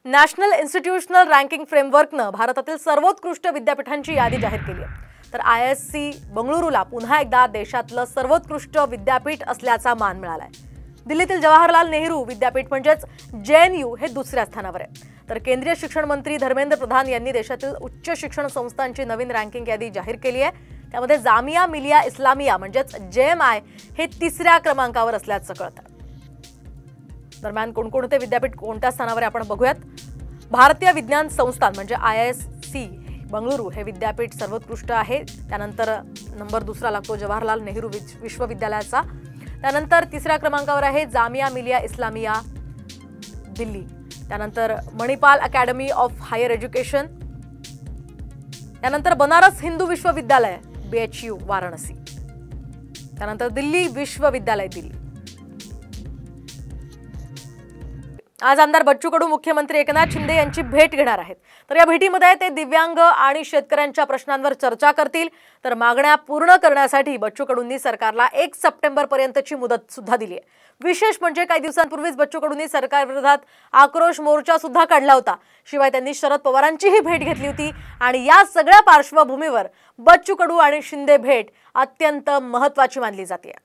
National institutional ranking फ्रेमवर्कनं भारतातील सर्वोत्कृष्ट विद्यापीठांची यादी जाहीर केली आहे। तर IISc बंगळुरूला पुन्हा एकदा देशातलं सर्वोत्कृष्ट विद्यापीठ असल्याचा मान मिळालाय। दिल्लीतील जवाहरलाल नेहरू विद्यापीठ म्हणजेच JNU हे दुसऱ्या स्थानावर आहे। तर केंद्रीय शिक्षण मंत्री धर्मेंद्र प्रधान यांनी देशातील उच्च शिक्षण संस्थांची नवीन रँकिंग यादी जाहीर केली आहे। त्यामध्ये जामिया मिलिया इस्लामिया म्हणजेच JMI हे तिसऱ्या क्रमांकावर असल्याचं कळतं। दरम्यान कोणकोणते विद्यापीठ कोणत्या स्थानावर आहे आपण बघूयात। भारतीय विज्ञान संस्थान म्हणजे IISc बंगळुरू हे विद्यापीठ सर्वोत्कृष्ट आहे। त्यानंतर नंबर दुसरा लागतो जवाहरलाल नेहरू विश्वविद्यालयाचा। त्यानंतर तिसऱ्या क्रमांकावर आहे जामिया मिलिया इस्लामिया दिल्ली। त्यानंतर Manipal academy of higher education. त्यानंतर बनारस हिंदू विश्वविद्यालय BHU वाराणसी। त्यानंतर दिल्ली विश्वविद्यालय दिल्ली। आज आमदार बच्चू कडू मुख्यमंत्री एकनाथ शिंदे यांची भेट घेणार आहेत। तर या भेटीमध्ये ते दिव्यांग आणि शेतकऱ्यांच्या प्रश्नांवर चर्चा करतील। तर मागण्या पूर्ण करण्यासाठी बच्चू कडूंनी सरकारला 1 सप्टेंबर पर्यंतची मुदत सुद्धा दिली आहे। विशेष म्हणजे काही दिवसांपूर्वीच बच्चू कडूंनी सरकारविरोधात आक्रोश मोर्चा सुद्धा काढला होता। शिवाय त्यांनी शरद पवारांचीही भेट घेतली होती आणि या सगळ्या पार्श्वभूमीवर बच्चू कडू आणि शिंदे भेट अत्यंत महत्त्वाची मानली जाते।